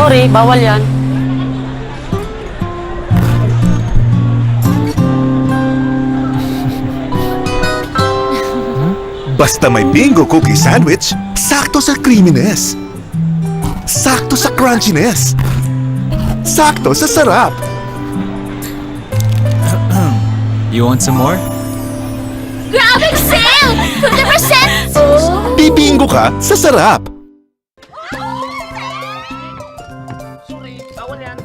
Sorry, bawal yan. Basta may Bingo Cookie Sandwich, sakto sa creaminess. Sakto sa crunchiness. Sakto sa sarap. You want some more? Grabing sale! 50%! Bibingo ka sa sarap. Sorry, bawal yan.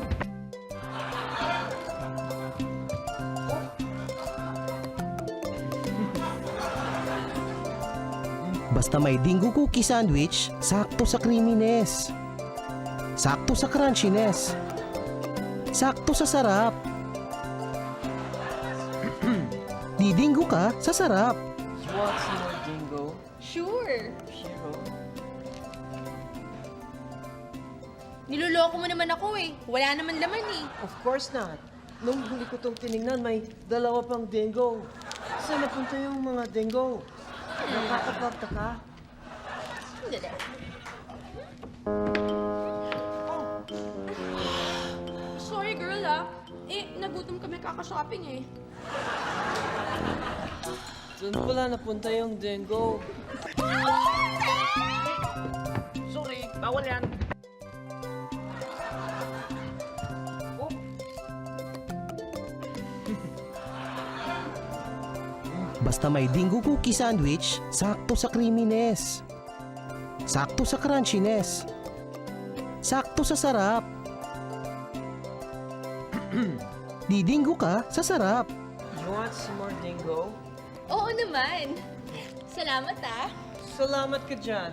Basta may Dingo Cookie Sandwich, sakto sa creaminess. Sakto sa crunchiness. Sakto sa sarap. Didingo ka sa sarap. You want some more dingo? Sure. Shiro? Niloloko mo naman ako eh. Wala naman laman eh. Of course not. Nung huli ko itong tinignan, may dalawa pang dingo. Saan napunta yung mga dingo? Nakakapagtaka. Sandali. Sorry girl ah. Nagutom kami kaka-shopping eh. Doon pala napunta yung dingo. Sorry, bawal yan. Basta may Dingo Cookie Sandwich, sakto sa creaminess. Sakto sa crunchiness. Sakto sa sarap. Didingo ka sa sarap. You want some more dingo? Oo naman. Salamat ah. Salamat ka dyan.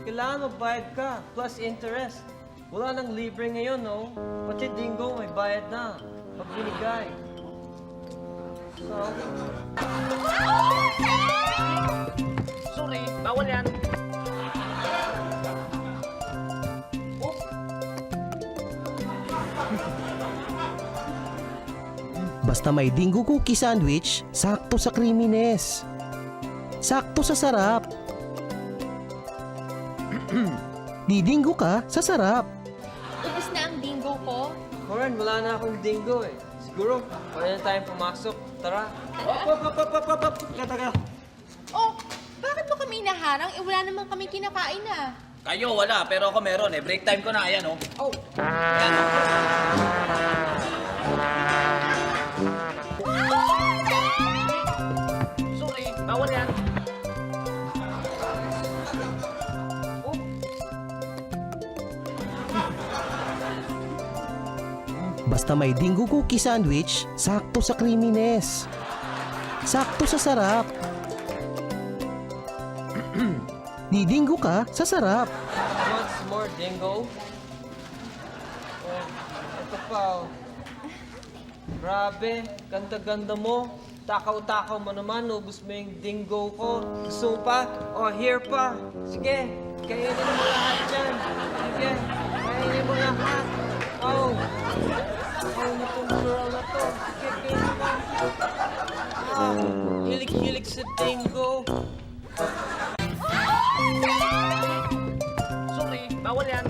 Kailangan magbayad ka, plus interest. Wala nang libre ngayon, no? Pati dingo may bayad na. Pag binigay. So... Sorry, bawal yan. Basta may Dingo Cookie Sandwich, sakto sa creaminess. Sakto sa sarap. Didingo ka sa sarap. Ubus na ang bingo ko. Koran, wala na akong dingo eh. Siguro, pwede na tayong pumasok. Tara. Op. Teka. Oh, bakit mo kami inaharang? Wala naman kami kinakain ah. Kayo wala, pero ako meron eh. Break time ko na, ayan oh. Oh. Ayan oh. Sorry, bawal yan. Basta may Dingo Cookie Sandwich, sakto sa creaminess. Sakto sa sarap. Didingo ka sa sarap. You want some more dingo? Oh, ito pa oh. Grabe, ganda-ganda mo. Takaw-takaw mo naman, ubus mo yung dingo ko. Gusto mo pa? Oh, here pa. Sige, kainin mo lahat dyan. Sige, kainin mo lahat. Oh, nitong girl na to. Sige, kainin mo. Ah, hilig-hilig sa dingo. Sorry, bawal yan.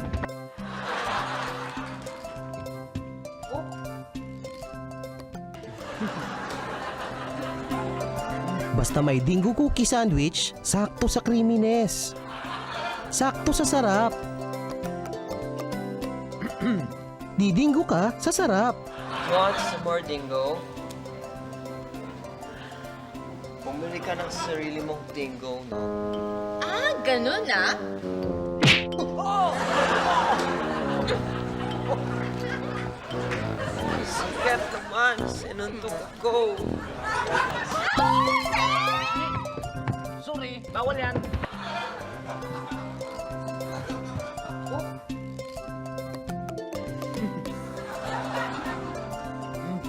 Basta may Dingo Cookie Sandwich, sakto sa creaminess. Sakto sa sarap. Didingo ka sa sarap. You want some more dingo? Bumili ka ng sarili mong dingo, no? Ah, ganun ah. Sikat naman, sinuntok ako. Sorry, bawal yan.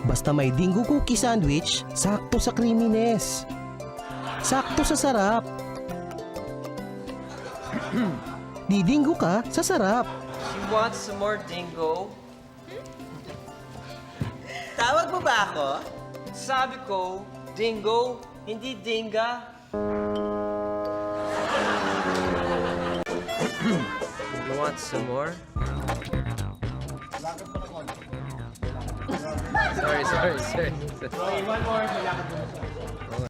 Basta may Dingo Cookie Sandwich, sakto sa creaminess. Sakto sa sarap. Didingo ka sa sarap. You want some more dingo? Tawag mo ba ako? Sabi ko, dingo, hindi dinga. You want some more? Sorry. Okay, one more. Malakad mo na siya.